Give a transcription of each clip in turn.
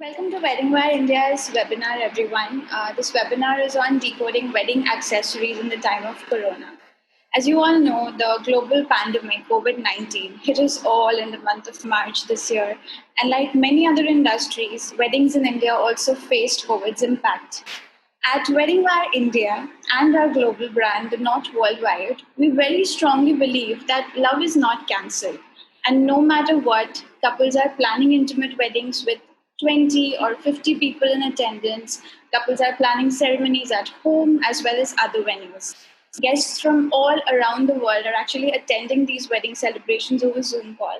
Welcome to WeddingWire India's webinar, everyone. This webinar is on decoding wedding accessories in the time of Corona. As you all know, the global pandemic, COVID-19, hit us all in the month of March this year. And like many other industries, weddings in India also faced COVID's impact. At WeddingWire India and our global brand, the Not Worldwide, we very strongly believe that love is not cancelled. And no matter what, couples are planning intimate weddings with 20 or 50 people in attendance. Couples are planning ceremonies at home as well as other venues. Guests from all around the world are actually attending these wedding celebrations over Zoom call.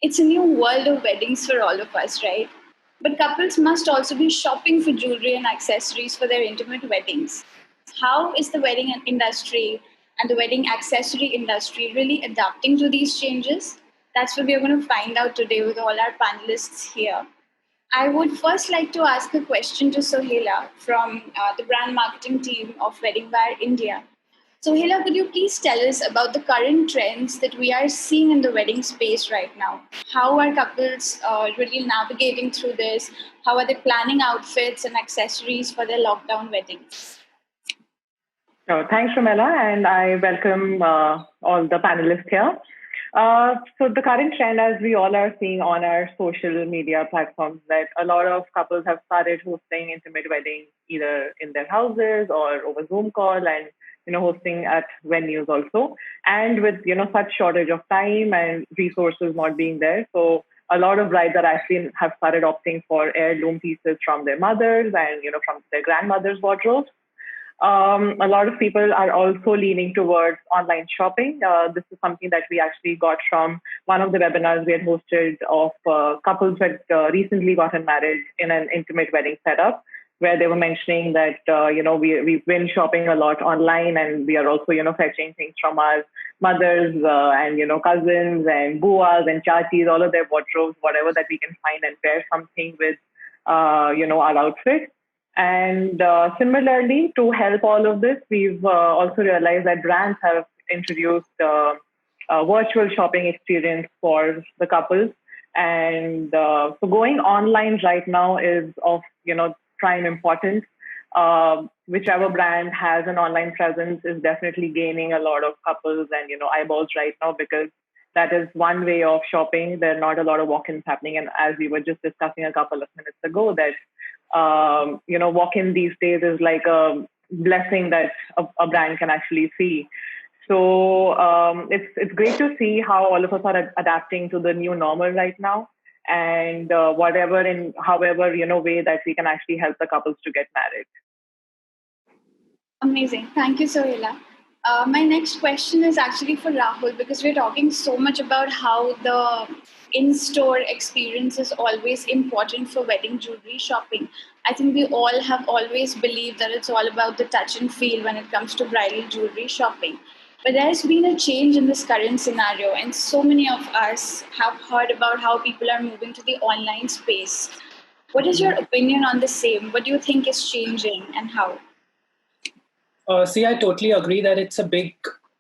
It's a new world of weddings for all of us, right? But couples must also be shopping for jewelry and accessories for their intimate weddings. How is the wedding industry and the wedding accessory industry really adapting to these changes? That's what we're going to find out today with all our panelists here. I would first like to ask a question to Sohela from the brand marketing team of WeddingWire India. Sohela, could you please tell us about the current trends that we are seeing in the wedding space right now? How are couples really navigating through this? How are they planning outfits and accessories for their lockdown weddings? So thanks, Ramela, and I welcome all the panelists here. So the current trend, as we all are seeing on our social media platforms, that a lot of couples have started hosting intimate weddings either in their houses or over Zoom call, and hosting at venues also. And with such shortage of time and resources not being there, so a lot of brides are actually have started opting for heirloom pieces from their mothers and from their grandmothers' wardrobes. A lot of people are also leaning towards online shopping. This is something that we actually got from one of the webinars we had hosted of couples who had recently gotten married in an intimate wedding setup, where they were mentioning that, we've been shopping a lot online, and we are also, fetching things from our mothers and, cousins and buas and chatis, all of their wardrobes, whatever that we can find, and pair something with, our outfit. And similarly, to help all of this, we've also realized that brands have introduced a virtual shopping experience for the couples. And so going online right now is of, prime importance. Whichever brand has an online presence is definitely gaining a lot of couples and, eyeballs right now, because that is one way of shopping. There are not a lot of walk-ins happening. And as we were just discussing a couple of minutes ago, that walk-in these days is like a blessing that a brand can actually see. So it's great to see how all of us are adapting to the new normal right now, and however way that we can actually help the couples to get married. Amazing. Thank you, Sohela. My next question is actually for Rahul, because we're talking so much about how the in-store experience is always important for wedding jewelry shopping. I think we all have always believed that it's all about the touch and feel when it comes to bridal jewelry shopping. But there's been a change in this current scenario, and so many of us have heard about how people are moving to the online space. What is your opinion on the same? What do you think is changing and how? I totally agree that it's a big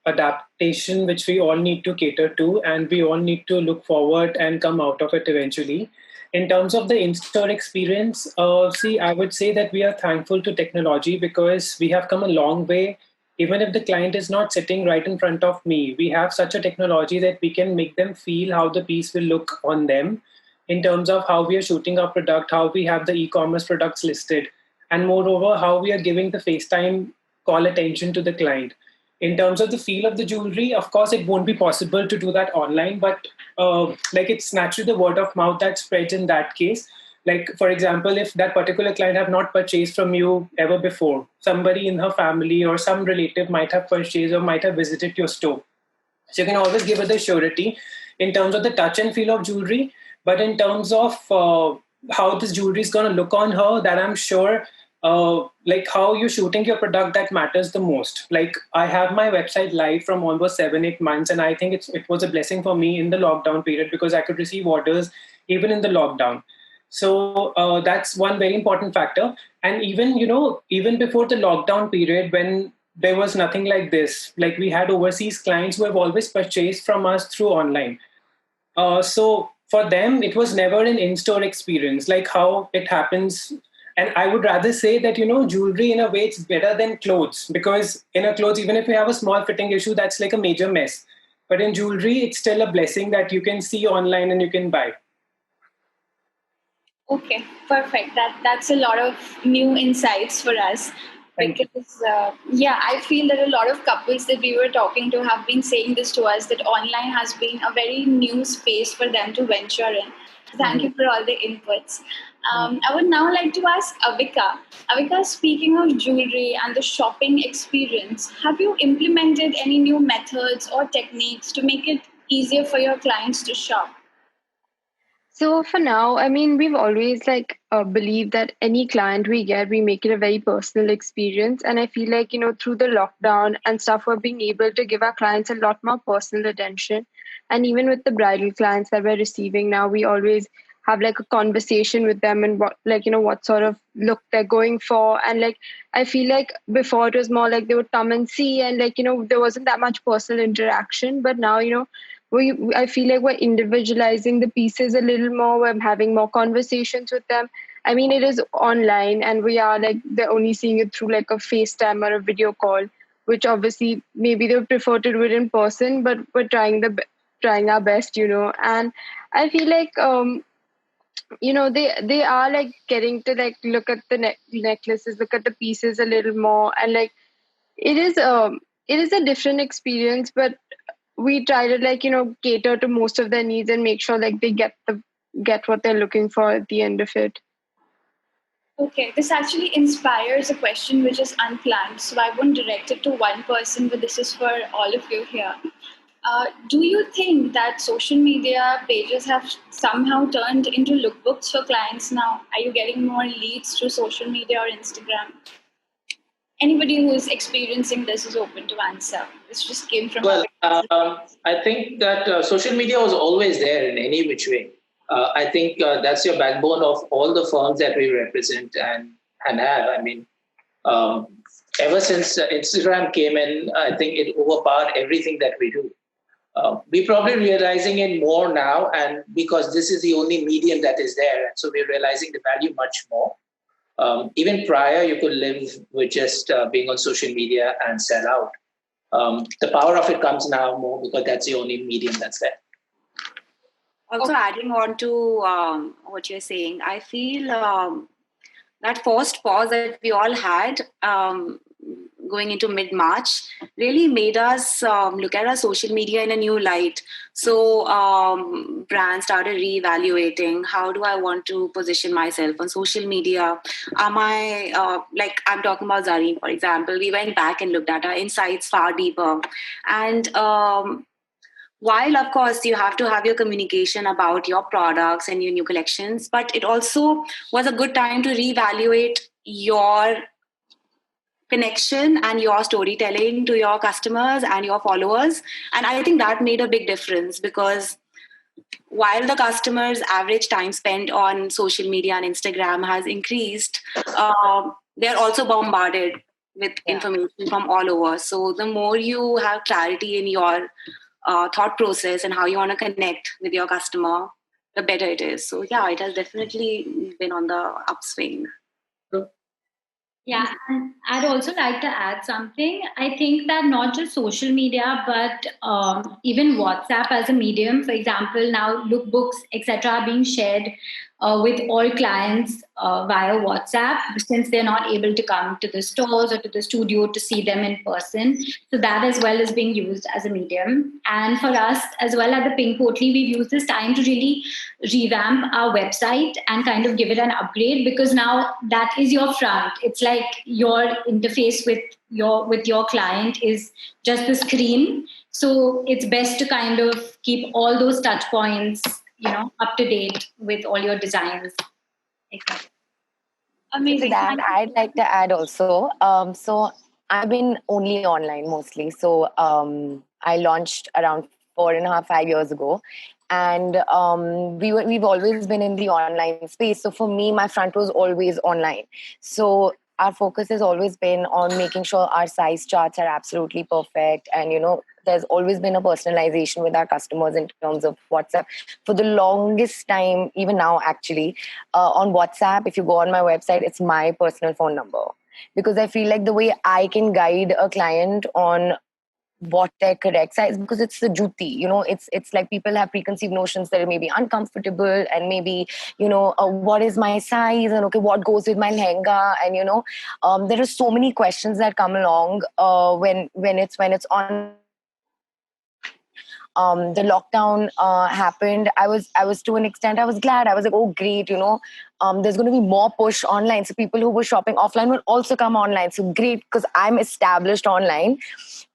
adaptation which we all need to cater to, and we all need to look forward and come out of it eventually. In terms of the in-store experience, I would say that we are thankful to technology because we have come a long way. Even if the client is not sitting right in front of me, we have such a technology that we can make them feel how the piece will look on them in terms of how we are shooting our product, how we have the e-commerce products listed, and moreover, how we are giving the FaceTime call attention to the client. In terms of the feel of the jewelry, of course, it won't be possible to do that online, but it's naturally the word of mouth that spreads in that case. Like, for example, if that particular client have not purchased from you ever before, somebody in her family or some relative might have purchased or might have visited your store. So you can always give her the surety in terms of the touch and feel of jewelry, but in terms of how this jewelry is going to look on her, that I'm sure how you're shooting your product, that matters the most. Like, I have my website live from almost 7-8 months, and I think it was a blessing for me in the lockdown period because I could receive orders even in the lockdown. So that's one very important factor. And even before the lockdown period, when there was nothing like this, like we had overseas clients who have always purchased from us through online. So for them, it was never an in-store experience like how it happens. And I would rather say that, jewelry in a way, it's better than clothes, because in a clothes, even if you have a small fitting issue, that's like a major mess. But in jewelry, it's still a blessing that you can see online and you can buy. Okay, perfect. That's a lot of new insights for us. Because I feel that a lot of couples that we were talking to have been saying this to us, that online has been a very new space for them to venture in. So thank you for all the inputs. I would now like to ask Avika. Avika, speaking of jewelry and the shopping experience, have you implemented any new methods or techniques to make it easier for your clients to shop? So for now, I mean, we've always believed that any client we get, we make it a very personal experience. And I feel like, through the lockdown and stuff, we're being able to give our clients a lot more personal attention. And even with the bridal clients that we're receiving now, we always have like a conversation with them and what sort of look they're going for. And I feel like before it was more like they would come and see and there wasn't that much personal interaction. But now, I feel like we're individualizing the pieces a little more. We're having more conversations with them. I mean, it is online and we are they're only seeing it through like a FaceTime or a video call, which obviously maybe they would prefer to do it in person, but we're trying our best, and I feel like, they are getting to look at the necklaces, look at the pieces a little more. And it is, it is a different experience, but we try to cater to most of their needs and make sure they get what they're looking for at the end of it. Okay, this actually inspires a question which is unplanned, so I won't direct it to one person, but this is for all of you here. Do you think that social media pages have somehow turned into lookbooks for clients now? Are you getting more leads through social media or Instagram? Anybody who is experiencing this is open to answer. This just came from... I think that social media was always there in any which way. I think that's your backbone of all the firms that we represent and have. I mean, ever since Instagram came in, I think it overpowered everything that we do. We're probably realizing it more now, and because this is the only medium that is there, and so we're realizing the value much more. Even prior, you could live with just being on social media and sell out. The power of it comes now more because that's the only medium that's there. Also, adding on to what you're saying, I feel that forced pause that we all had going into mid-March really made us look at our social media in a new light. So brands started reevaluating, how do I want to position myself on social media? Am I, I'm talking about Zariin, for example, we went back and looked at our insights far deeper. And while, of course, you have to have your communication about your products and your new collections, but it also was a good time to reevaluate your connection and your storytelling to your customers and your followers. And I think that made a big difference, because while the customers' average time spent on social media and Instagram has increased, they're also bombarded with information from all over. So the more you have clarity in your thought process and how you want to connect with your customer, the better it is. So yeah, it has definitely been on the upswing. Yeah, and I'd also like to add something. I think that not just social media, but even WhatsApp as a medium, for example, now lookbooks, etc., are being shared with all clients via WhatsApp, since they're not able to come to the stores or to the studio to see them in person. So that as well is being used as a medium. And for us as well at the Pink Potli, we've used this time to really revamp our website and kind of give it an upgrade, because now that is your front. It's like your interface with your client is just the screen. So it's best to kind of keep all those touch points, up to date with all your designs. Exactly. Amazing. To that, I'd like to add also. So I've been only online mostly. So I launched around 4.5-5 years ago. And we've always been in the online space. So for me, my front was always online. So our focus has always been on making sure our size charts are absolutely perfect. And, there's always been a personalization with our customers in terms of WhatsApp. For the longest time, even now actually, on WhatsApp, if you go on my website, it's my personal phone number. Because I feel like the way I can guide a client on what their correct size, because it's the juti, it's like people have preconceived notions that it may be uncomfortable, and maybe what is my size, and okay, what goes with my lehenga, and there are so many questions that come along when it's on. The lockdown happened, I was to an extent, I was glad. I was like, oh great, there's going to be more push online, so people who were shopping offline will also come online. So great, because I'm established online.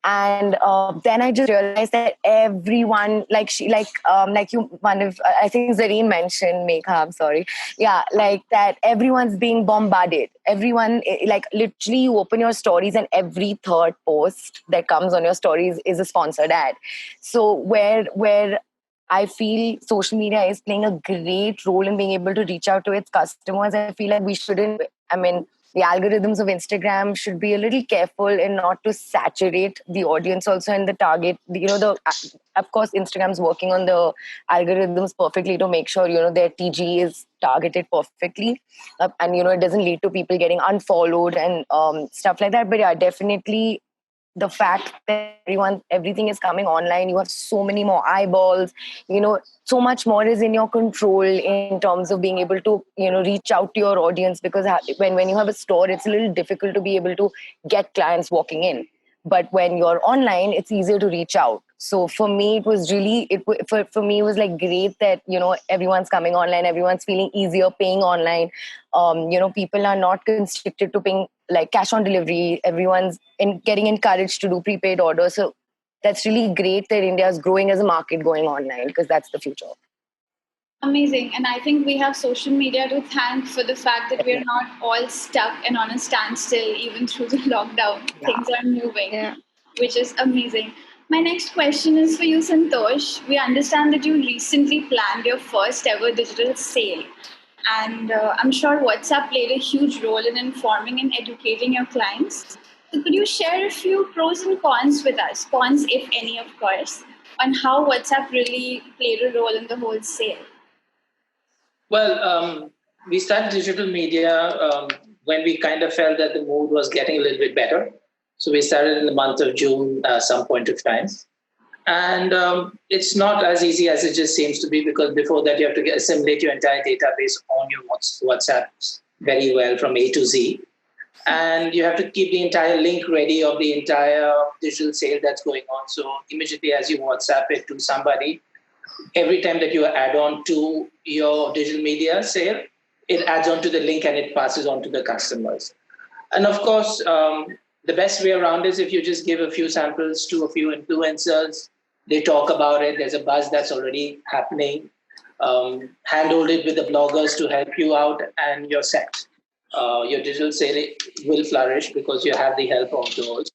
And then I just realized that everyone, like you, one of, I think Zariin mentioned, Megha, I'm sorry. Yeah, like that everyone's being bombarded. Everyone, like literally you open your stories and every third post that comes on your stories is a sponsored ad. So where I feel social media is playing a great role in being able to reach out to its customers. I feel like we shouldn't, the algorithms of Instagram should be a little careful in not to saturate the audience also, and the target, of course, Instagram's working on the algorithms perfectly to make sure, their TG is targeted perfectly. And, it doesn't lead to people getting unfollowed and stuff like that. But yeah, definitely the fact that everything is coming online, you have so many more eyeballs, so much more is in your control in terms of being able to, reach out to your audience. Because when you have a store, it's a little difficult to be able to get clients walking in. But when you're online, it's easier to reach out. So for me, it was really, for me, it was like great that, everyone's coming online, everyone's feeling easier paying online. People are not constricted to paying like cash on delivery. Everyone's getting encouraged to do prepaid orders. So that's really great that India is growing as a market going online, because that's the future. Amazing. And I think we have social media to thank for the fact that we're not all stuck and on a standstill even through the lockdown. Yeah. Things are moving, which is amazing. My next question is for you, Santosh. We understand that you recently planned your first ever digital sale. And I'm sure WhatsApp played a huge role in informing and educating your clients. So could you share a few pros and cons with us, cons if any, of course, on how WhatsApp really played a role in the whole sale? Well, we started digital media when we kind of felt that the mood was getting a little bit better. So we started in the month of June, some point of time. And it's not as easy as it just seems to be, because before that you have to assimilate your entire database on your WhatsApp very well from A to Z. And you have to keep the entire link ready of the entire digital sale that's going on. So immediately as you WhatsApp it to somebody, every time that you add on to your digital media sale, it adds on to the link and it passes on to the customers. And of course, the best way around is if you just give a few samples to a few influencers, they talk about it, there's a buzz that's already happening, handhold it with the bloggers to help you out, and you're set. Your digital sale will flourish because you have the help of those.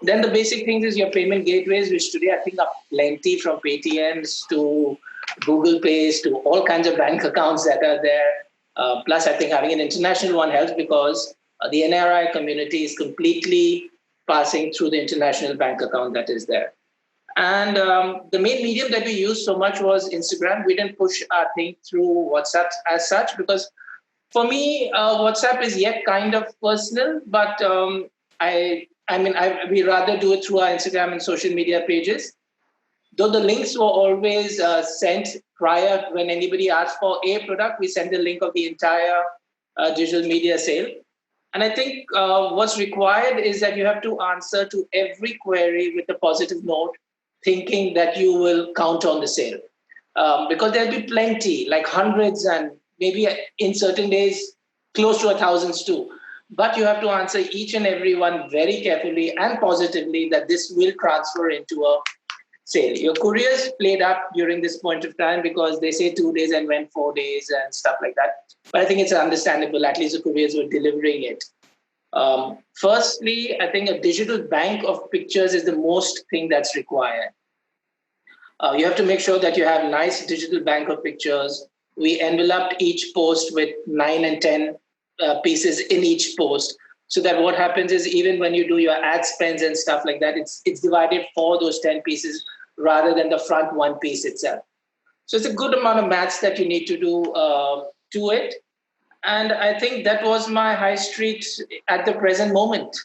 Then the basic things is your payment gateways, which today I think are plenty, from Paytms to Google Pays to all kinds of bank accounts that are there. Plus, I think having an international one helps, because the NRI community is completely passing through the international bank account that is there. And the main medium that we used so much was Instagram. We didn't push our thing through WhatsApp as such, because for me, WhatsApp is yet kind of personal, but we rather do it through our Instagram and social media pages. Though the links were always sent prior, when anybody asked for a product, we send the link of the entire digital media sale. And I think what's required is that you have to answer to every query with a positive note, thinking that you will count on the sale. Because there'll be plenty, like hundreds, and maybe in certain days, close to 1,000s too. But you have to answer each and every one very carefully and positively that this will transfer into a sale. Your couriers played up during this point of time, because they say 2 days and went 4 days and stuff like that. But I think it's understandable. At least the couriers were delivering it. Firstly, I think a digital bank of pictures is the most thing that's required. You have to make sure that you have a nice digital bank of pictures. We enveloped each post with 9 and 10 pieces in each post. So that what happens is even when you do your ad spends and stuff like that, it's divided for those 10 pieces rather than the front one piece itself. So it's a good amount of maths that you need to do to it. And I think that was my high street at the present moment.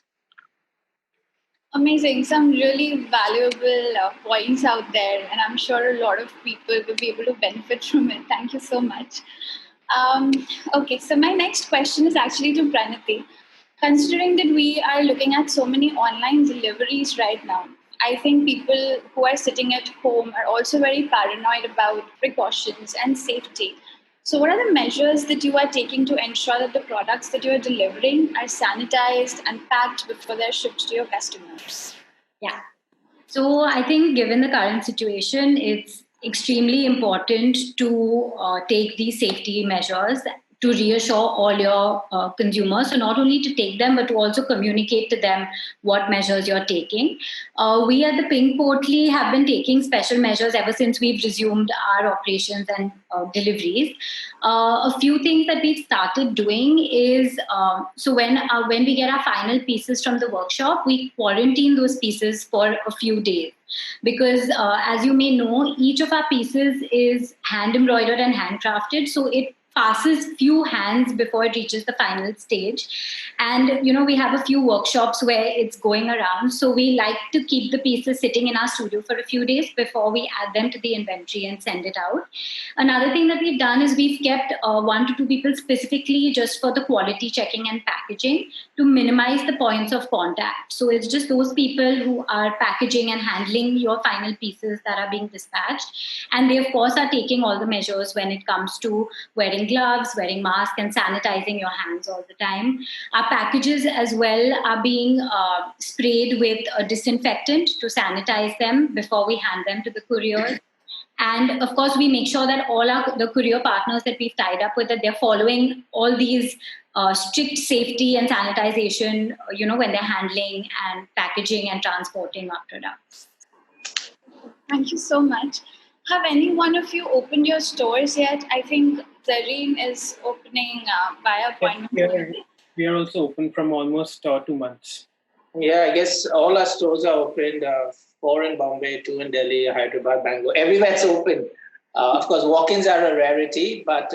Amazing. Some really valuable points out there, and I'm sure a lot of people will be able to benefit from it. Thank you so much. Okay, so my next question is actually to Pranati. Considering that we are looking at so many online deliveries right now, I think people who are sitting at home are also very paranoid about precautions and safety. So, what are the measures that you are taking to ensure that the products that you are delivering are sanitized and packed before they're shipped to your customers? Yeah. So I think given the current situation, it's extremely important to take these safety measures to reassure all your consumers. So not only to take them, but to also communicate to them what measures you're taking. We at the Pink Potli have been taking special measures ever since we've resumed our operations and deliveries. A few things that we've started doing is, so when we get our final pieces from the workshop, we quarantine those pieces for a few days. Because as you may know, each of our pieces is hand embroidered and handcrafted. So it passes few hands before it reaches the final stage. And, we have a few workshops where it's going around. So we like to keep the pieces sitting in our studio for a few days before we add them to the inventory and send it out. Another thing that we've done is we've kept 1 to 2 people specifically just for the quality checking and packaging to minimize the points of contact. So it's just those people who are packaging and handling your final pieces that are being dispatched. And they, of course, are taking all the measures when it comes to wearing gloves, wearing masks, and sanitizing your hands all the time. Our packages as well are being sprayed with a disinfectant to sanitize them before we hand them to the couriers. And of course, we make sure that all the courier partners that we've tied up with, that they're following all these strict safety and sanitization, when they're handling and packaging and transporting our products. Thank you so much. Have any one of you opened your stores yet? I think Zariin is opening by appointment. We are also open from almost 2 months. Yeah, I guess all our stores are opened. 4 in Bombay, 2 in Delhi, Hyderabad, Bangalore. Everywhere's open. Of course, walk-ins are a rarity, but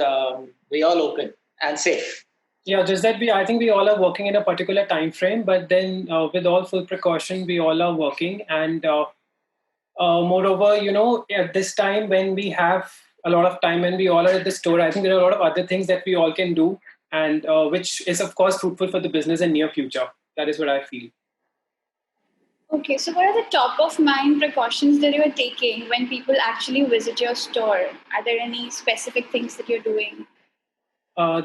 we all open and safe. Yeah, just that I think we all are working in a particular time frame, but then with all full precaution, we all are working. And moreover, at this time when we have a lot of time and we all are at the store, I think there are a lot of other things that we all can do, and which is, of course, fruitful for the business in near future. That is what I feel. Okay, so what are the top of mind precautions that you are taking when people actually visit your store? Are there any specific things that you're doing?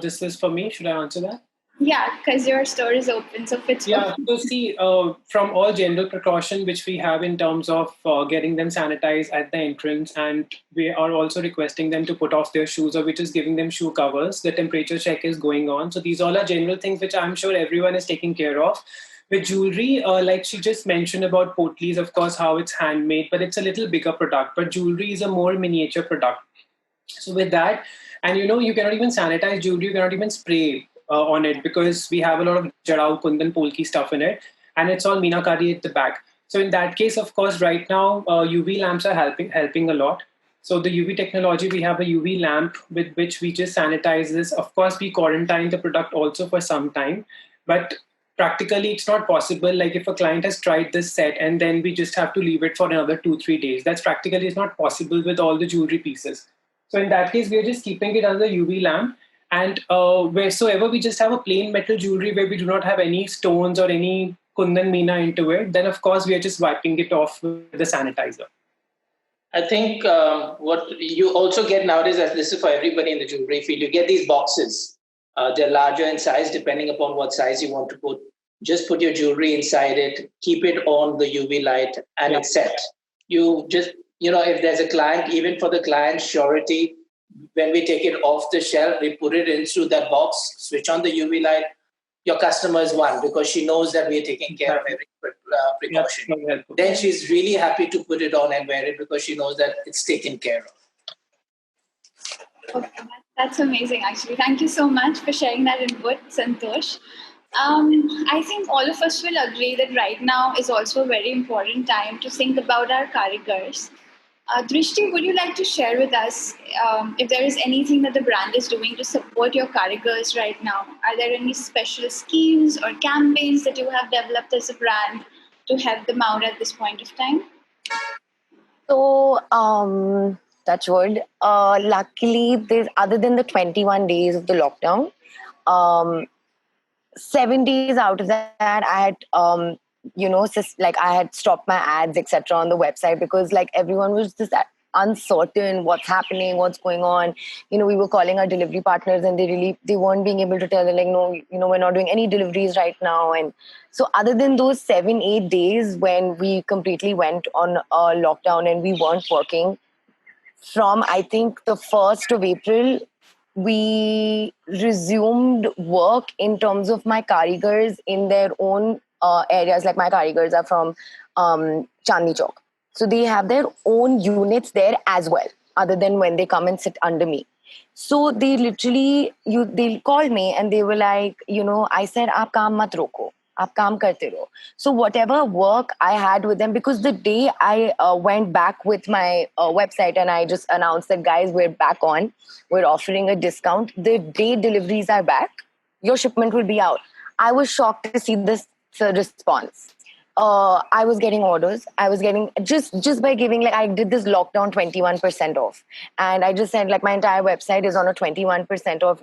This is for me. Should I answer that? Yeah, because your store is open, so it's open. So see, from all general precaution which we have in terms of getting them sanitized at the entrance, and we are also requesting them to put off their shoes, or which is giving them shoe covers. The temperature check is going on. So these all are general things which I'm sure everyone is taking care of. With jewelry, like she just mentioned about Potlis, of course, how it's handmade, but it's a little bigger product. But jewelry is a more miniature product. So with that, and you cannot even sanitize jewelry, you cannot even spray on it, because we have a lot of Jadau, Kundan, Polki stuff in it, and it's all Meenakari at the back. So in that case, of course, right now, UV lamps are helping a lot. So the UV technology, we have a UV lamp with which we just sanitize this. Of course, we quarantine the product also for some time, but practically it's not possible. Like if a client has tried this set and then we just have to leave it for another 2-3 days, that's practically is not possible with all the jewelry pieces. So in that case, we are just keeping it under the UV lamp. And wheresoever we just have a plain metal jewelry where we do not have any stones or any kundan meena into it, then of course we are just wiping it off with the sanitizer. I think what you also get nowadays, as this is for everybody in the jewelry field, you get these boxes. They're larger in size depending upon what size you want to put. Just put your jewelry inside it, keep it on the UV light, and it's set. You just, if there's a client, even for the client's surety, when we take it off the shelf, we put it into that box, switch on the UV light. Your customer is one, because she knows that we are taking care of every precaution. Then she's really happy to put it on and wear it because she knows that it's taken care of. Okay, That's amazing, actually. Thank you so much for sharing that input, Santosh. I think all of us will agree that right now is also a very important time to think about our karigars. Drishti, would you like to share with us if there is anything that the brand is doing to support your karigars right now? Are there any special schemes or campaigns that you have developed as a brand to help them out at this point of time? So, touch wood. Luckily, there's other than the 21 days of the lockdown, um, 7 days out of that, I had, like I had stopped my ads, etc., on the website because like everyone was just uncertain what's happening, what's going on. We were calling our delivery partners, and they weren't being able to tell. They're like, no, we're not doing any deliveries right now. And so, other than those 7-8 days when we completely went on a lockdown and we weren't working, from I think the 1st of April, we resumed work in terms of my karigars in their own areas. Like my karigars are from Chandni Chowk. So they have their own units there as well, other than when they come and sit under me. So they literally, they'll call me and they were like, I said, aap kaam mat roko. आप काम करते रहो. So whatever work I had with them, because the day I went back with my website and I just announced that, guys, we're back on, we're offering a discount. The day deliveries are back, your shipment will be out. I was shocked to see this response. I was getting orders. I was getting just by giving, like, I did this lockdown 21% off, and I just said like my entire website is on a 21% off.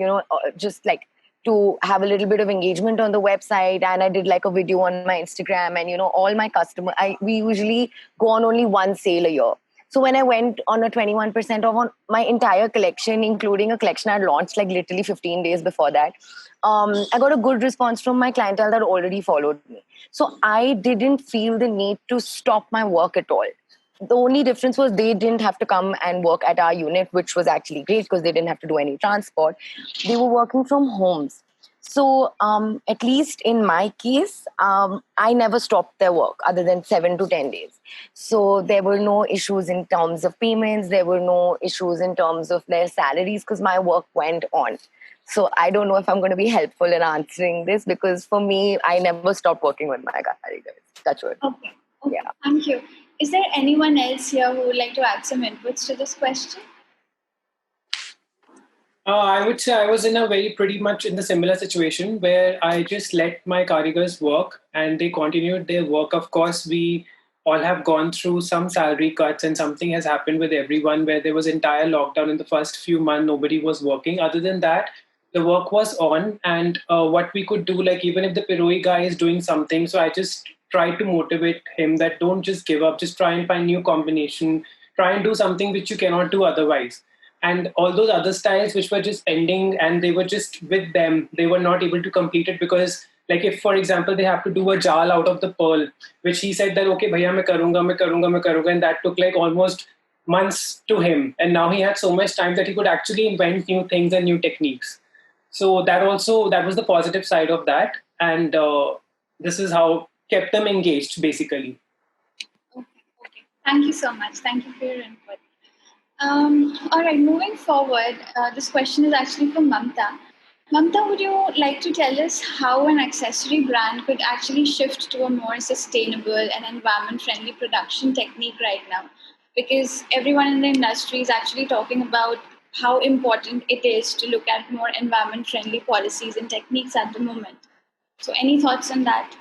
Just like to have a little bit of engagement on the website, and I did like a video on my Instagram, and all my customer, we usually go on only one sale a year. So when I went on a 21% off on my entire collection, including a collection I launched like literally 15 days before that, I got a good response from my clientele that already followed me. So I didn't feel the need to stop my work at all. The only difference was they didn't have to come and work at our unit, which was actually great because they didn't have to do any transport. They were working from homes. So at least in my case, I never stopped their work other than 7 to 10 days. So there were no issues in terms of payments. There were no issues in terms of their salaries because my work went on. So I don't know if I'm going to be helpful in answering this because for me, I never stopped working with my karigars. Touch wood. Okay. Yeah. Thank you. Is there anyone else here who would like to add some inputs to this question? I would say I was in a pretty much in the similar situation where I just let my karigars work and they continued their work. Of course, we all have gone through some salary cuts and something has happened with everyone where there was entire lockdown in the first few months, nobody was working. Other than that, the work was on and what we could do, like even if the Piroi guy is doing something, so I just try to motivate him that don't just give up, just try and find new combination, try and do something which you cannot do otherwise. And all those other styles which were just ending and they were just with them, they were not able to complete it because like if, for example, they have to do a jal out of the pearl, which he said that, okay, bhaiya, main karunga, and that took like almost months to him. And now he had so much time that he could actually invent new things and new techniques. So that was the positive side of that. And this is how kept them engaged, basically. Okay. Thank you so much. Thank you for your input. All right, moving forward, this question is actually from Mamta. Mamta, would you like to tell us how an accessory brand could actually shift to a more sustainable and environment-friendly production technique right now? Because everyone in the industry is actually talking about how important it is to look at more environment-friendly policies and techniques at the moment. So any thoughts on that?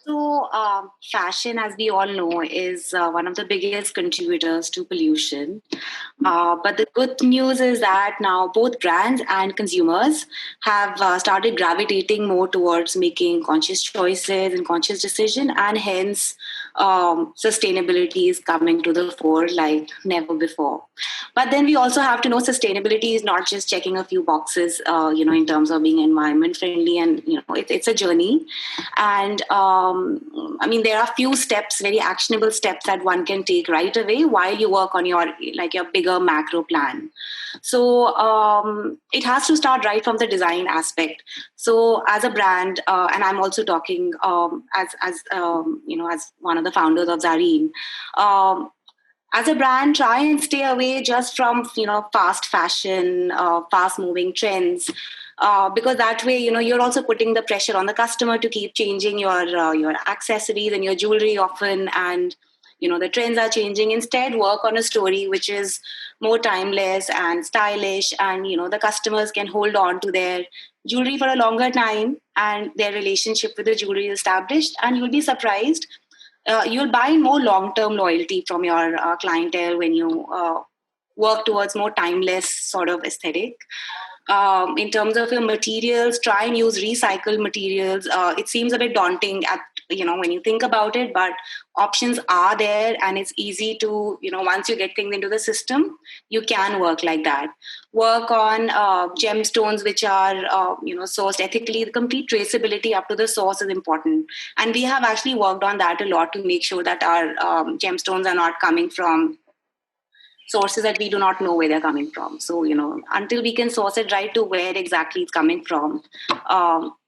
So, fashion, as we all know, is one of the biggest contributors to pollution. But the good news is that now both brands and consumers have started gravitating more towards making conscious choices and conscious decision, and hence sustainability is coming to the fore like never before. But then we also have to know sustainability is not just checking a few boxes, in terms of being environment friendly, and it's a journey. And there are few steps, very actionable steps that one can take right away while you work on your bigger macro plan. So it has to start right from the design aspect. So as a brand, and I'm also talking as one of the founders of Zariin. as a brand, try and stay away just from fast fashion, fast moving trends, because that way you're also putting the pressure on the customer to keep changing your accessories and your jewelry often, and the trends are changing. Instead, work on a story which is more timeless and stylish, and the customers can hold on to their jewelry for a longer time and their relationship with the jewelry is established, and you'll be surprised. You'll buy more long-term loyalty from your clientele when you work towards more timeless sort of aesthetic. In terms of your materials, try and use recycled materials. It seems a bit daunting at when you think about it, but options are there, and it's easy to once you get things into the system, you can work like that. Work on gemstones which are sourced ethically. The complete traceability up to the source is important, and we have actually worked on that a lot to make sure that our gemstones are not coming from sources that we do not know where they're coming from. So, until we can source it right to where exactly it's coming from,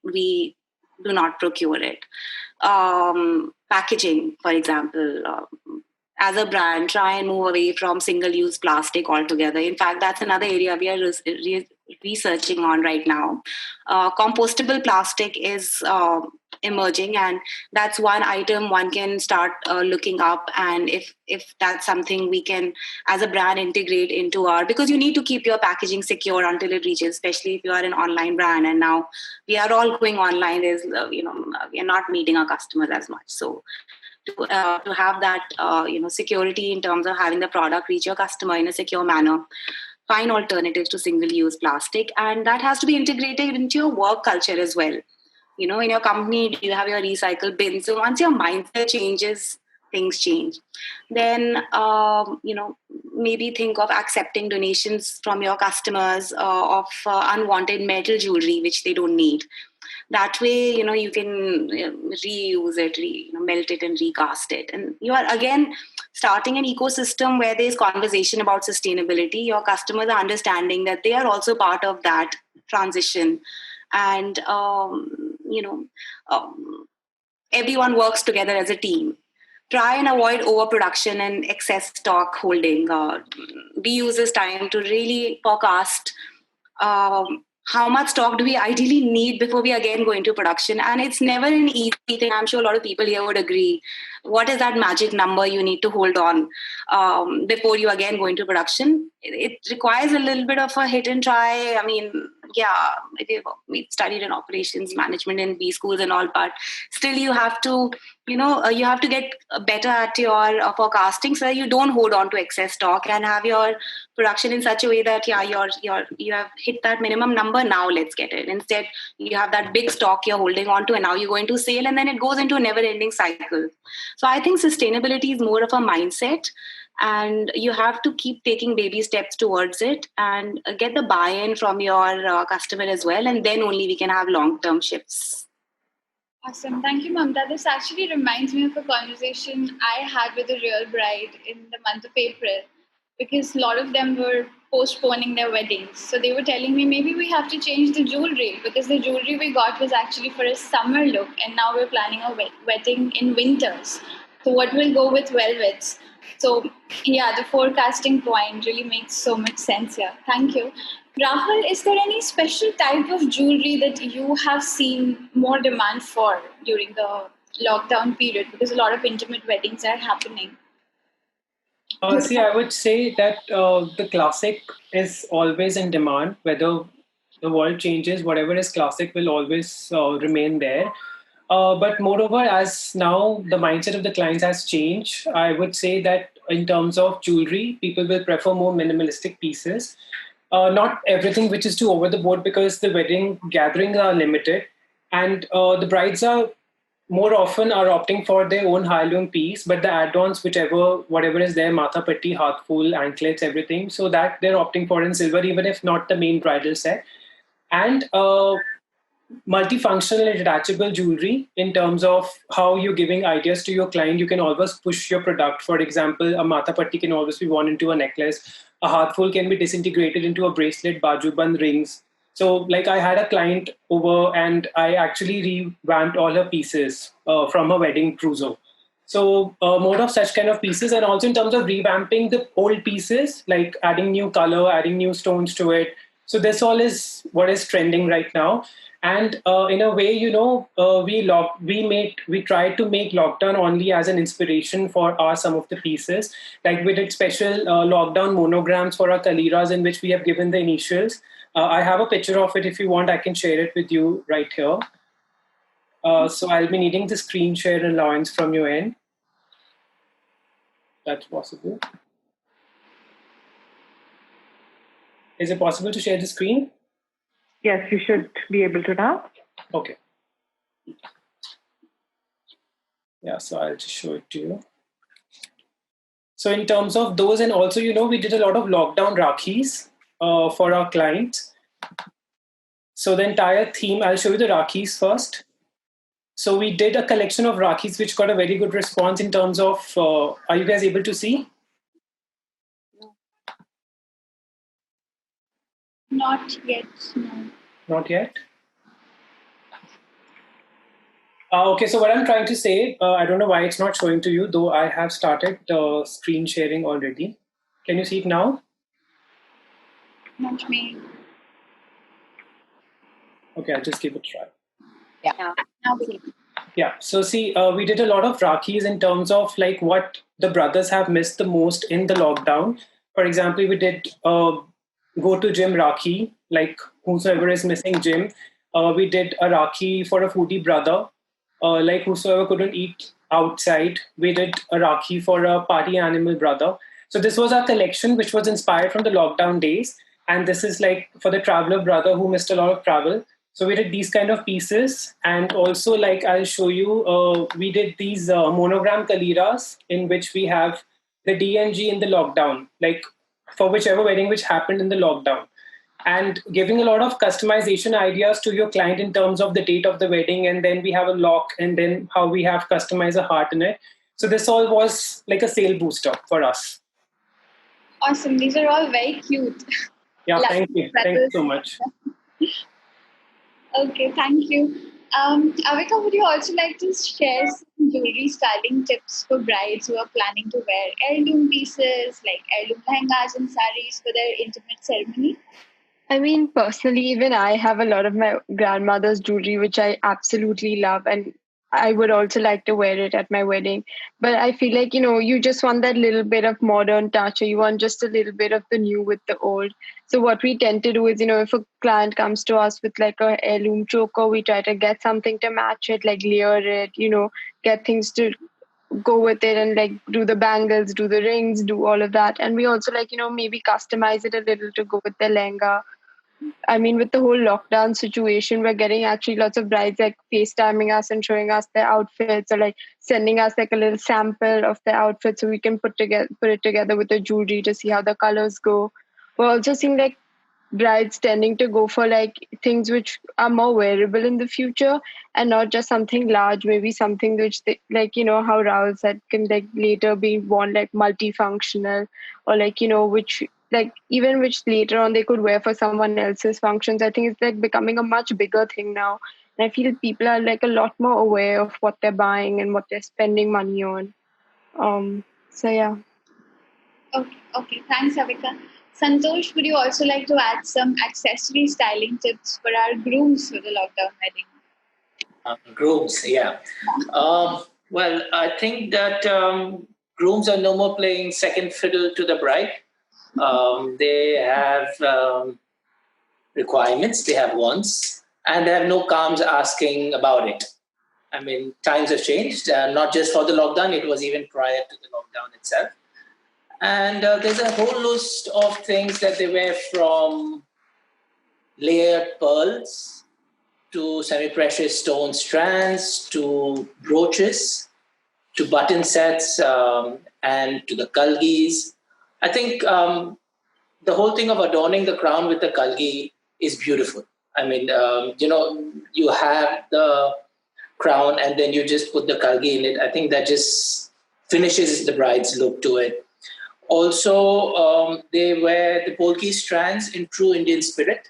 we do not procure it. Packaging, for example, as a brand, try and move away from single-use plastic altogether. In fact, that's another area we are researching on right now. Compostable plastic is emerging, and that's one item one can start looking up, and if that's something we can as a brand integrate into our, because you need to keep your packaging secure until it reaches, especially if you are an online brand, and now we are all going online. Is we are not meeting our customers as much, so to have that security in terms of having the product reach your customer in a secure manner, find alternatives to single-use plastic, and that has to be integrated into your work culture as well. In your company, you have your recycle bin. So once your mindset changes, things change. Then, maybe think of accepting donations from your customers of unwanted metal jewelry, which they don't need. That way, you can reuse it, melt it and recast it. And you are, again, starting an ecosystem where there's conversation about sustainability. Your customers are understanding that they are also part of that transition. And, everyone works together as a team. Try and avoid overproduction and excess stock holding. We use this time to really forecast how much stock do we ideally need before we again go into production. And it's never an easy thing. I'm sure a lot of people here would agree. What is that magic number you need to hold on before you again go into production? It requires a little bit of a hit and try. I mean, yeah, we studied in operations management in B schools and all, but still you have to, you have to get better at your forecasting so that you don't hold on to excess stock and have your production in such a way that, you have hit that minimum number, now let's get it. Instead, you have that big stock you're holding on to, and now you're going to sale, and then it goes into a never-ending cycle. So I think sustainability is more of a mindset, and you have to keep taking baby steps towards it and get the buy-in from your customer as well, and then only we can have long-term shifts. Awesome. Thank you, Mamta. This actually reminds me of a conversation I had with a real bride in the month of April, because a lot of them were postponing their weddings. So they were telling me, maybe we have to change the jewelry, because the jewelry we got was actually for a summer look, and now we're planning a wedding in winters. So what will go with velvets? So yeah, the forecasting point really makes so much sense here. Thank you. Rahul, is there any special type of jewelry that you have seen more demand for during the lockdown period? Because a lot of intimate weddings are happening. I would say that the classic is always in demand. Whether the world changes, whatever is classic will always remain there. But moreover, as now the mindset of the clients has changed, I would say that in terms of jewelry, people will prefer more minimalistic pieces. Not everything which is too over the board, because the wedding gatherings are limited, and the brides are more often are opting for their own heirloom piece, but the add-ons, whatever is there, matha patti, heartful, anklets, everything, so that they're opting for in silver, even if not the main bridal set. And multifunctional and detachable jewelry, in terms of how you're giving ideas to your client. You can always push your product. For example, a matha patti can always be worn into a necklace. A heartful can be disintegrated into a bracelet, bajuband, rings. So like I had a client over and I actually revamped all her pieces from her wedding trousseau. So more of such kind of pieces, and also in terms of revamping the old pieces, like adding new color, adding new stones to it. So this all is what is trending right now. And in a way, we tried to make lockdown only as an inspiration for some of the pieces. Like we did special lockdown monograms for our kaliras, in which we have given the initials. I have a picture of it. If you want, I can share it with you right here. So I'll be needing the screen share allowance from your end. That's possible. Is it possible to share the screen? Yes, you should be able to now. Okay. Yeah, so I'll just show it to you. So in terms of those, and also, we did a lot of lockdown Rakhis for our clients. So the entire theme, I'll show you the Rakhis first. So we did a collection of Rakhis, which got a very good response in terms of, are you guys able to see? Not yet, no. Not yet? Okay, so what I'm trying to say, I don't know why it's not showing to you, though I have started screen sharing already. Can you see it now? Not me. Okay, I'll just give it a try. Yeah. Okay. Yeah, so see, we did a lot of Rakhis in terms of like what the brothers have missed the most in the lockdown. For example, we did go to gym Rakhi, like whosoever is missing gym. We did a Rakhi for a foodie brother, like whosoever couldn't eat outside. We did a Rakhi for a party animal brother. So this was our collection, which was inspired from the lockdown days. And this is like for the traveler brother who missed a lot of travel. So we did these kind of pieces. And also, like I'll show you, we did these monogram kaliras in which we have the DNG in the lockdown, like for whichever wedding which happened in the lockdown. And giving a lot of customization ideas to your client in terms of the date of the wedding. And then we have a lock, and then how we have customized a heart in it. So this all was like a sale booster for us. Awesome. These are all very cute. Yeah, thank you. Thank you so much. Okay, thank you. Avika, would you also like to share some jewelry styling tips for brides who are planning to wear heirloom pieces like heirloom lehengas and saris for their intimate ceremony? I mean, personally, even I have a lot of my grandmother's jewelry, which I absolutely love, and I would also like to wear it at my wedding. But I feel like, you just want that little bit of modern touch, or you want just a little bit of the new with the old. So what we tend to do is, if a client comes to us with like a heirloom choker, we try to get something to match it, like layer it, get things to go with it, and like do the bangles, do the rings, do all of that. And we also like, maybe customize it a little to go with the lehenga. I mean, with the whole lockdown situation, we're getting actually lots of brides like FaceTiming us and showing us their outfits, or like sending us like a little sample of their outfit so we can put it together with the jewelry to see how the colors go. We're also seeing like brides tending to go for like things which are more wearable in the future, and not just something large, maybe something which they, like, how Rahul said, can like later be worn like multifunctional, or like, which like even which later on they could wear for someone else's functions. I think it's like becoming a much bigger thing now. And I feel people are like a lot more aware of what they're buying and what they're spending money on. So yeah. Okay. Thanks, Avika. Santosh, would you also like to add some accessory styling tips for our grooms for the lockdown wedding? Grooms, yeah. Well, I think that grooms are no more playing second fiddle to the bride. They have requirements, they have wants, and they have no qualms asking about it. I mean, times have changed, not just for the lockdown, it was even prior to the lockdown itself. And there's a whole list of things that they wear, from layered pearls to semi-precious stone strands to brooches to button sets and to the kalgis. I think the whole thing of adorning the crown with the kalgi is beautiful. I mean, you have the crown and then you just put the kalgi in it. I think that just finishes the bride's look to it. Also, they wear the polki strands in true Indian spirit.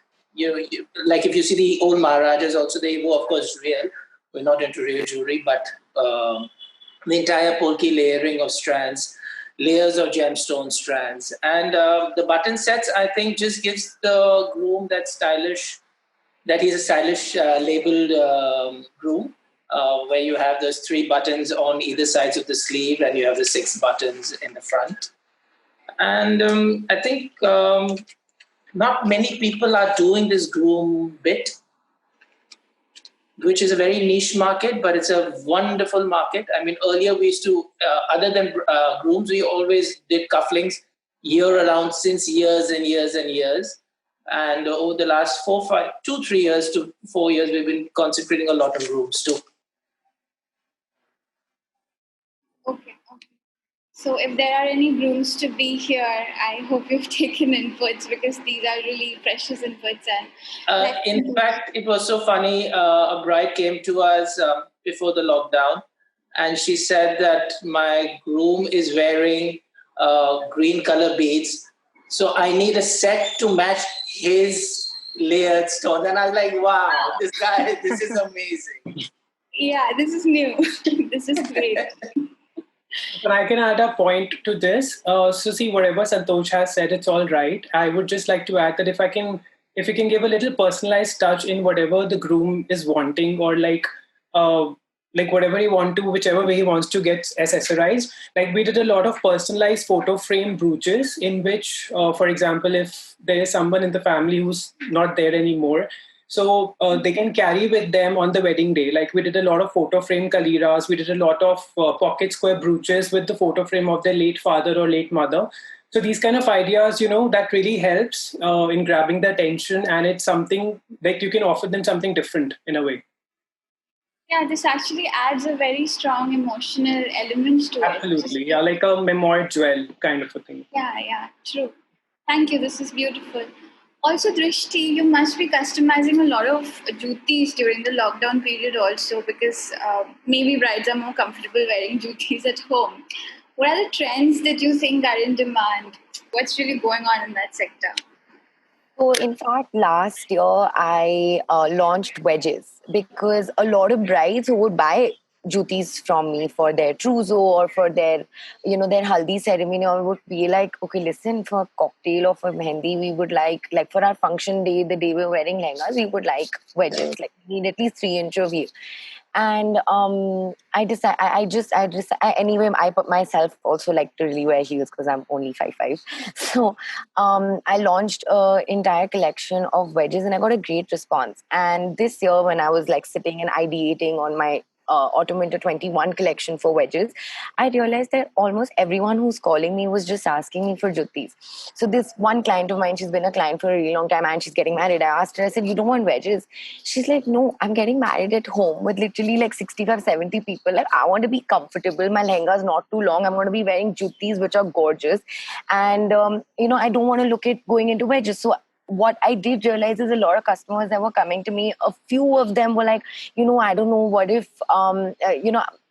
Like if you see the old Maharajas also, they were, of course, real. We're not into real jewelry, but the entire polki layering of strands, layers of gemstone strands. And the button sets, I think, just gives the groom that he's a stylish labeled groom, where you have those 3 buttons on either sides of the sleeve and you have the 6 buttons in the front. And I think not many people are doing this groom bit, which is a very niche market, but it's a wonderful market. I mean, earlier we used to, other than grooms, we always did cufflinks year-round since years and years and years. And over the last 3 years to 4 years, we've been concentrating a lot on grooms too. Okay. So if there are any grooms to be here, I hope you've taken inputs, because these are really precious inputs. And in fact, it was so funny. A bride came to us before the lockdown, and she said that my groom is wearing green color beads, so I need a set to match his layered stones. And I was like, wow, this is amazing. Yeah, this is new. This is great. But I can add a point to this. So see, whatever Santosh has said, it's all right. I would just like to add that if you can give a little personalized touch in whatever the groom is wanting, or like whatever he want to, whichever way he wants to get accessorized. Like we did a lot of personalized photo frame brooches in which, for example, if there is someone in the family who's not there anymore, so they can carry with them on the wedding day. Like we did a lot of photo frame karigars. We did a lot of pocket square brooches with the photo frame of their late father or late mother. So these kind of ideas, that really helps in grabbing the attention, and it's something like you can offer them something different in a way. Yeah, this actually adds a very strong emotional element to it. Absolutely, yeah, like a memoir jewel kind of a thing. Yeah, true. Thank you, this is beautiful. Also, Drishti, you must be customizing a lot of jutis during the lockdown period also, because maybe brides are more comfortable wearing jutis at home. What are the trends that you think are in demand? What's really going on in that sector? So, in fact, last year I launched wedges, because a lot of brides who would buy jutis from me for their trousseau or for their, their haldi ceremony, or would be like, okay, listen, for a cocktail or for mehendi, we would like for our function day, the day we're wearing lehengas, we would like wedges, like we need at least 3-inch of heel. And I decided, anyway, I put myself also like to really wear heels because I'm only 5'5". So I launched an entire collection of wedges and I got a great response. And this year, when I was like sitting and ideating on my Autumn Winter 21 collection for wedges, I realized that almost everyone who's calling me was just asking me for juttis. So this one client of mine, she's been a client for a really long time and she's getting married. I asked her, I said, you don't want wedges? She's like, no, I'm getting married at home with literally like 65, 70 people. Like, I want to be comfortable. My lehenga is not too long. I'm going to be wearing juttis, which are gorgeous. And, I don't want to look at going into wedges. So what I did realize is a lot of customers that were coming to me, a few of them were like, I don't know, what if,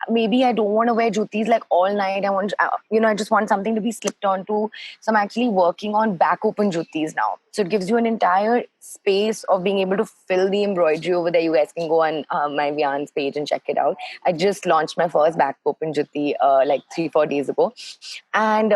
maybe I don't want to wear jutis like all night. I want, I just want something to be slipped onto. So I'm actually working on back open jutis now. So it gives you an entire space of being able to fill the embroidery over there. You guys can go on my Vian's page and check it out. I just launched my first back open juti like 3-4 days ago. And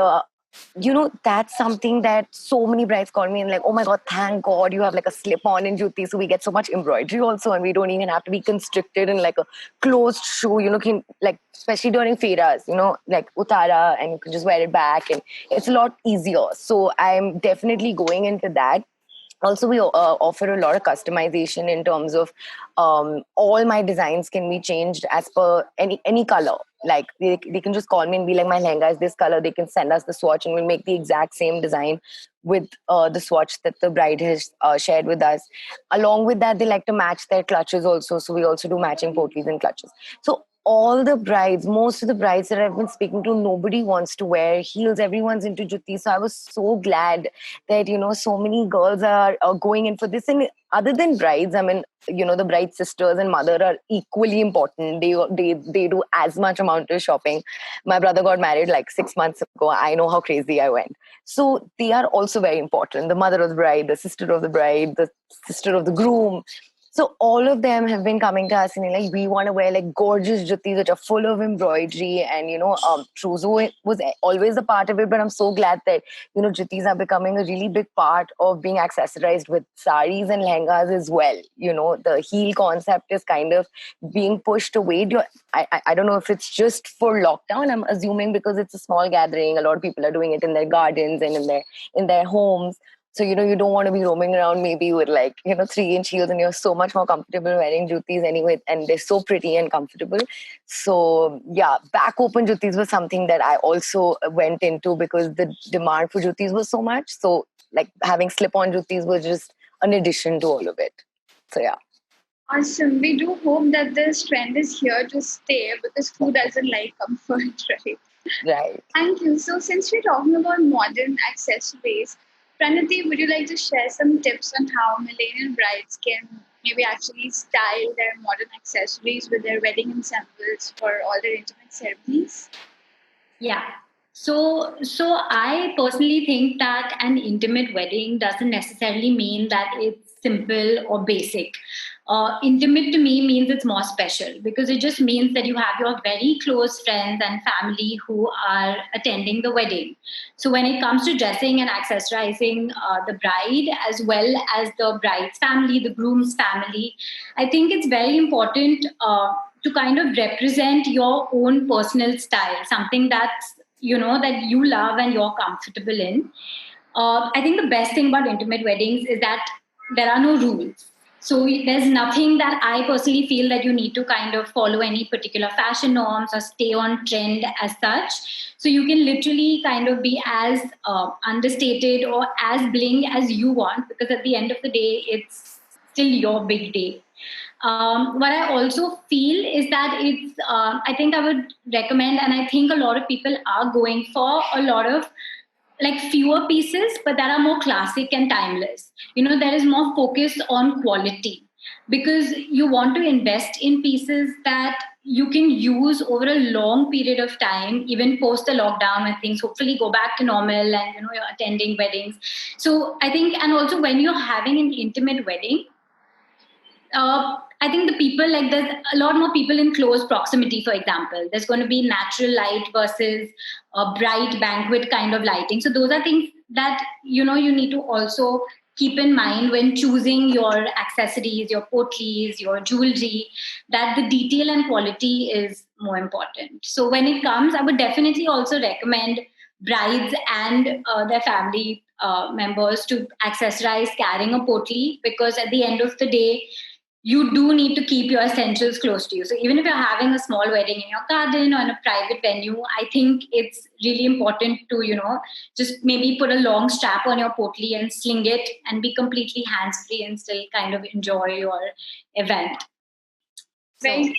that's something that so many brides call me and like, oh my God, thank God you have like a slip-on in juti. So we get so much embroidery also, and we don't even have to be constricted in like a closed shoe, can, like, especially during fairas, like utara, and you can just wear it back and it's a lot easier. So I'm definitely going into that. Also, we offer a lot of customization in terms of all my designs can be changed as per any color. Like they can just call me and be like, my lehenga is this color. They can send us the swatch and we'll make the exact same design with the swatch that the bride has shared with us. Along with that, they like to match their clutches also. So we also do matching potlis and clutches. So all the brides, most of the brides that I've been speaking to, nobody wants to wear heels. Everyone's into jutti. So I was so glad that, so many girls are going in for this. And other than brides, I mean, the bride's sisters and mother are equally important. They do as much amount of shopping. My brother got married like 6 months ago. I know how crazy I went. So they are also very important. The mother of the bride, the sister of the bride, the sister of the groom. So all of them have been coming to us and like, we want to wear like gorgeous juttis which are full of embroidery, and trousseau was always a part of it. But I'm so glad that juttis are becoming a really big part of being accessorized with saris and lehengas as well. The heel concept is kind of being pushed away. I don't know if it's just for lockdown. I'm assuming because it's a small gathering, a lot of people are doing it in their gardens and in their homes. So, you don't want to be roaming around maybe with 3-inch heels, and you're so much more comfortable wearing juttis anyway. And they're so pretty and comfortable. So, yeah, back open juttis was something that I also went into because the demand for juttis was so much. So, like having slip-on juttis was just an addition to all of it. So, yeah. Awesome. We do hope that this trend is here to stay because who doesn't like comfort, right? Right. Thank you. So, since we're talking about modern accessories, Pranati, would you like to share some tips on how millennial brides can maybe actually style their modern accessories with their wedding ensembles for all their intimate ceremonies? Yeah. So I personally think that an intimate wedding doesn't necessarily mean that it's simple or basic. Intimate to me means it's more special because it just means that you have your very close friends and family who are attending the wedding. So when it comes to dressing and accessorizing the bride as well as the bride's family, the groom's family, I think it's very important to kind of represent your own personal style, something that's that you love and you're comfortable in. I think the best thing about intimate weddings is that there are no rules. So there's nothing that I personally feel that you need to kind of follow any particular fashion norms or stay on trend as such. So you can literally kind of be as understated or as bling as you want, because at the end of the day, it's still your big day. What I also feel is that I think I would recommend, and I think a lot of people are going for a lot of like fewer pieces, but that are more classic and timeless. There is more focus on quality because you want to invest in pieces that you can use over a long period of time, even post the lockdown when things hopefully go back to normal and you're attending weddings. So I think, and also when you're having an intimate wedding, I think the people, like there's a lot more people in close proximity, for example. There's going to be natural light versus bright banquet kind of lighting. So those are things that, you need to also keep in mind when choosing your accessories, your potlis, your jewelry, that the detail and quality is more important. So when it comes, I would definitely also recommend brides and their family members to accessorize carrying a potli, because at the end of the day, you do need to keep your essentials close to you. So even if you're having a small wedding in your garden or in a private venue, I think it's really important to, just maybe put a long strap on your potli and sling it and be completely hands-free and still kind of enjoy your event. Very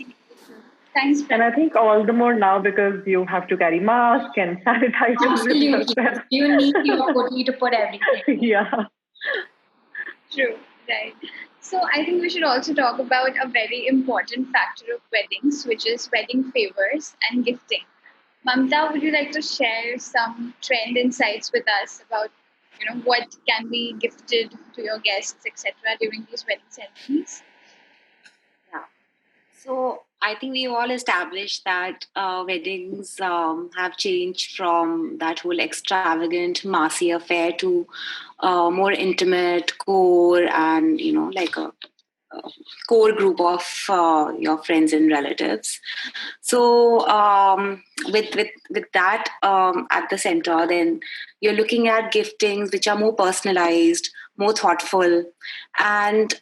thanks. And I think all the more now because you have to carry mask and sanitizer. Absolutely. You need your potli to put everything. Yeah. True. Right. So I think we should also talk about a very important factor of weddings, which is wedding favors and gifting. Mamta, would you like to share some trend insights with us about, what can be gifted to your guests, etc., during these wedding ceremonies? Yeah. So I think we all established that weddings have changed from that whole extravagant, massy affair to more intimate, core, and like a core group of your friends and relatives. So with that at the center, then you're looking at giftings which are more personalized, more thoughtful, and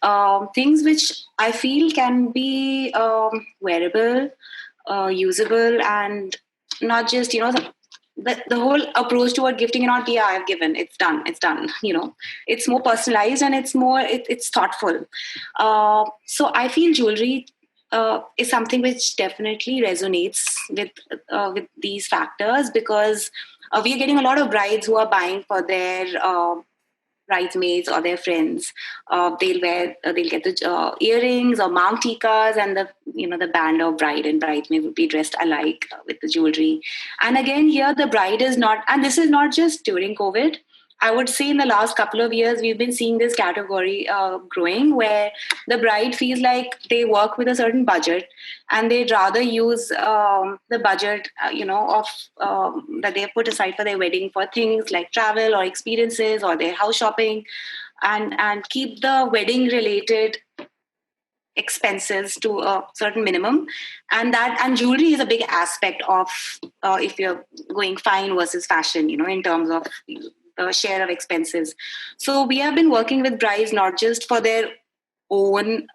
things which I feel can be wearable, usable, and not just the whole approach toward gifting and not be I've given, it's done, it's more personalized and it's more it's thoughtful. So I feel jewelry is something which definitely resonates with these factors, because we are getting a lot of brides who are buying for their bridesmaids or their friends. They'll get the earrings or mang tikas, and the band of bride and bridesmaid would be dressed alike with the jewelry. And again, here the bride is not, and this is not just during COVID. I would say in the last couple of years, we've been seeing this category growing where the bride feels like they work with a certain budget and they'd rather use the budget, of that they have put aside for their wedding for things like travel or experiences or their house shopping, and keep the wedding related expenses to a certain minimum, and jewelry is a big aspect of if you're going fine versus fashion, in terms of the share of expenses. So we have been working with brides not just for their own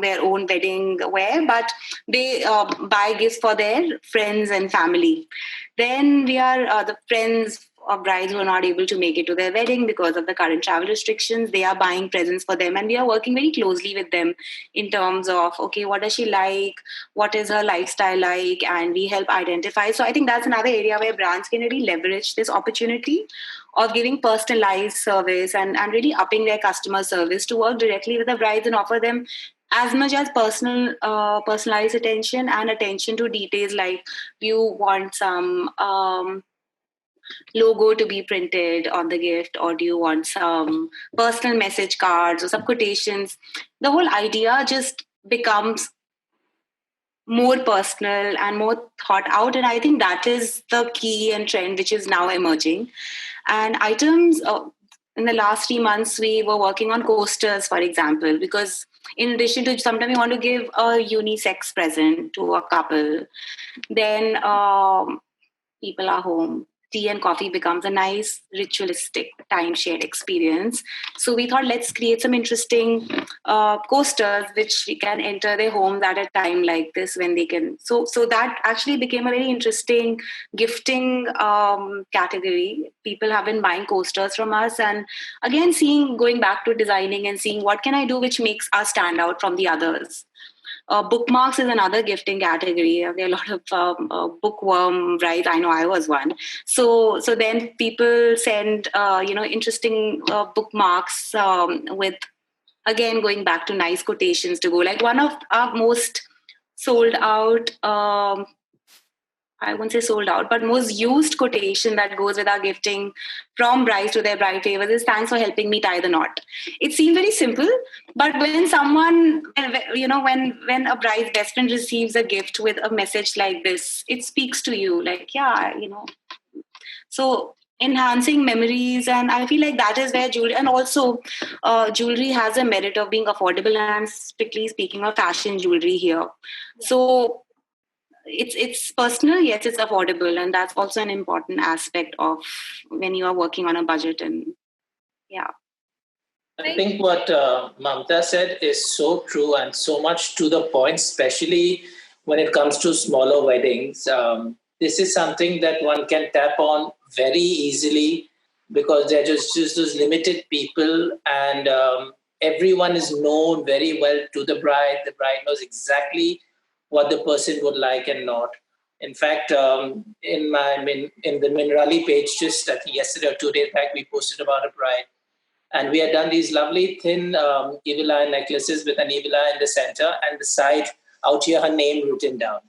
their own wedding wear, but they buy gifts for their friends and family. Then we are the friends of brides who are not able to make it to their wedding because of the current travel restrictions. They are buying presents for them, and we are working very closely with them in terms of, okay, what does she like, what is her lifestyle like, and we help identify. So I think that's another area where brands can really leverage this opportunity of giving personalized service and really upping their customer service to work directly with the brides and offer them as much as personalized attention and attention to details, like you want some logo to be printed on the gift, or do you want some personal message cards or some quotations. The whole idea just becomes more personal and more thought out, and I think that is the key and trend which is now emerging. And items in the last 3 months we were working on coasters, for example, because in addition to sometimes you want to give a unisex present to a couple, then people are home, tea and coffee becomes a nice ritualistic time shared experience. So we thought, let's create some interesting coasters which we can enter their homes at a time like this when they can. So that actually became a very interesting gifting category. People have been buying coasters from us, and again going back to designing and seeing what can I do which makes us stand out from the others. Bookmarks is another gifting category. There are a lot of bookworm brides. I know I was one. So then people send interesting bookmarks with, again, going back to nice quotations to go. Like one of our most sold out, I won't say sold out, but most used quotation that goes with our gifting from brides to their bride favors is, "Thanks for helping me tie the knot." It seems very simple, but when when a bride's best friend receives a gift with a message like this, it speaks to you like, So enhancing memories, and I feel like that is where jewelry, and also jewelry has a merit of being affordable, and I'm strictly speaking of fashion jewelry here. Yeah. So it's personal, yes, it's affordable, and that's also an important aspect of when you are working on a budget. And yeah, I think what Mamta said is so true and so much to the point, especially when it comes to smaller weddings. This is something that one can tap on very easily because they're just those limited people, and everyone is known very well to the bride. The bride knows exactly what the person would like and not. In fact, in the Minerali page, just I think yesterday or 2 days back, we posted about a bride. And we had done these lovely thin evil eye necklaces with an evil eye in the center, and the side out here, her name written down.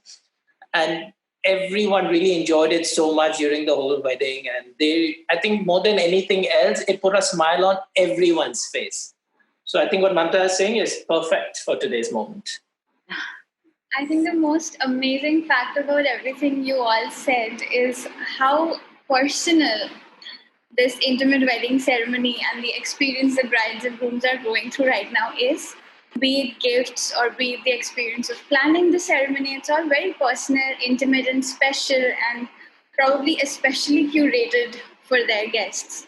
And everyone really enjoyed it so much during the whole wedding. And I think more than anything else, it put a smile on everyone's face. So I think what Mamta is saying is perfect for today's moment. I think the most amazing fact about everything you all said is how personal this intimate wedding ceremony and the experience the brides and grooms are going through right now is. Be it gifts or be it the experience of planning the ceremony, it's all very personal, intimate, and special, and probably especially curated for their guests.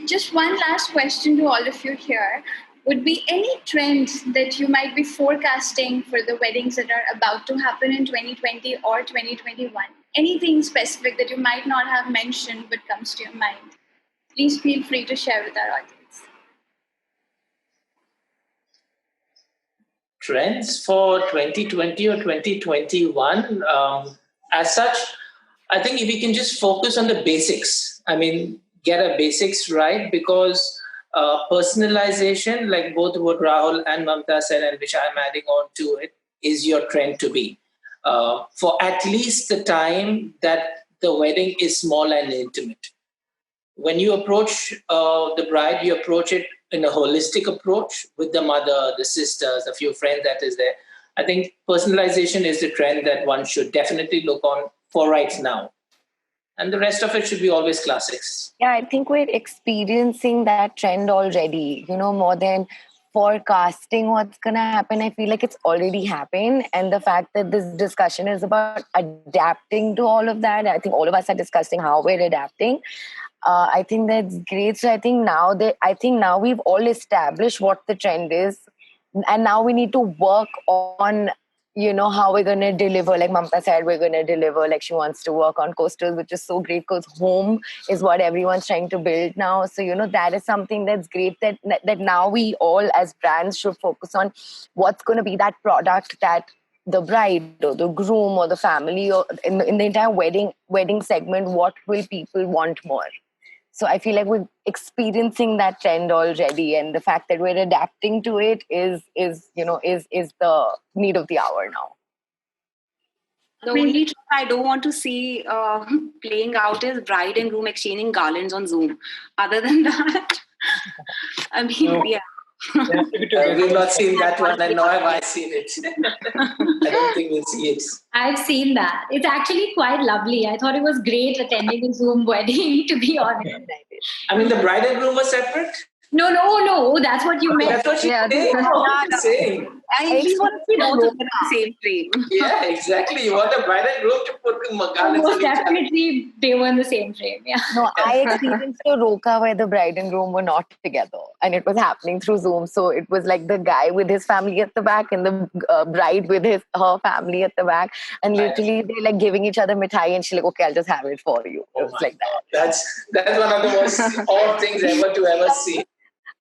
Just one last question to all of you here. Would be any trend that you might be forecasting for the weddings that are about to happen in 2020 or 2021? Anything specific that you might not have mentioned but comes to your mind? Please feel free to share with our audience. Trends for 2020 or 2021? As such, I think if we can just focus on the basics, get our basics right, because personalization, like both what Rahul and Mamta said, and which I'm adding on to it, is your trend to be. For at least the time that the wedding is small and intimate. when you approach the bride, you approach it in a holistic approach with the mother, the sisters, a few friends that is there. I think personalization is the trend that one should definitely look on for right now. And the rest of it should be always classics. Yeah, I think we're experiencing that trend already, more than forecasting what's going to happen. I feel like it's already happened. And the fact that this discussion is about adapting to all of that, I think all of us are discussing how we're adapting. I think that's great. So I think now we've all established what the trend is. And now we need to work on how we're going to deliver. Like Mamta said, we're going to deliver. Like she wants to work on coasters, which is so great because home is what everyone's trying to build now. So that is something that's great, that now we all as brands should focus on what's going to be that product that the bride or the groom or the family or in the entire wedding segment, what will people want more? So I feel like we're experiencing that trend already, and the fact that we're adapting to it is the need of the hour now. The only trick I don't want to see playing out is bride and groom exchanging garlands on Zoom. Other than that, I mean, No. yeah. We've not seen that one, and nor have I seen it. I don't think we'll see it. I've seen that. It's actually quite lovely. I thought it was great attending a Zoom wedding, to be honest. I mean, the bride and groom were separate? No. That's what you meant. That's what she's saying. I actually want to see both of them in the same frame. Yeah, exactly. You want the bride and groom to put the garlands on each other. Definitely, they were in the same frame. Yeah. No, I experienced a roka where the bride and groom were not together, and it was happening through Zoom. So it was like the guy with his family at the back and the bride with her family at the back, and literally they're like giving each other mithai, and she's like, "Okay, I'll just have it for you." It was like that. That's one of the most odd things ever to ever see.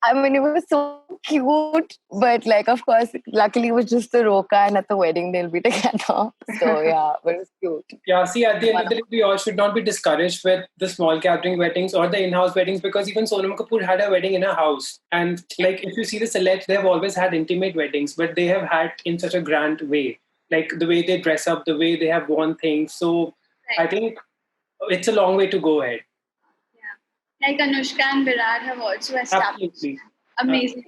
I mean, it was so cute, but like, of course, luckily it was just the roka, and at the wedding they'll be together. So yeah, but it was cute. Yeah, see, at the end of the day, we all should not be discouraged with the small gathering weddings or the in-house weddings, because even Sonam Kapoor had a wedding in her house. And like, if you see the celebs, they have always had intimate weddings, but they have had in such a grand way. Like the way they dress up, the way they have worn things. So I think it's a long way to go ahead. Like Anushka and Virat have also established amazing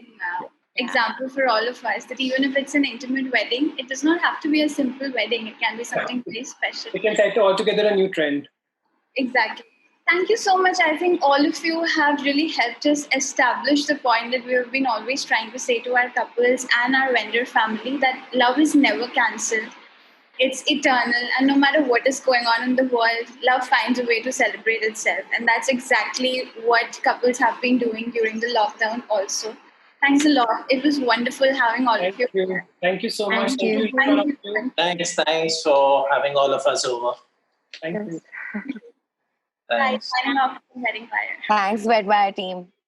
example for all of us that even if it's an intimate wedding, it does not have to be a simple wedding. It can be something very special. We can set altogether a new trend. Exactly. Thank you so much. I think all of you have really helped us establish the point that we have been always trying to say to our couples and our vendor family, that love is never cancelled. It's eternal, and no matter what is going on in the world, love finds a way to celebrate itself. And that's exactly what couples have been doing during the lockdown also. Thanks a lot. It was wonderful having all of you here. Thank you so much. Thank you. Thanks for having all of us over. Thank you. Thanks. Signing off from WeddingWire. Thanks, WeddingWire team.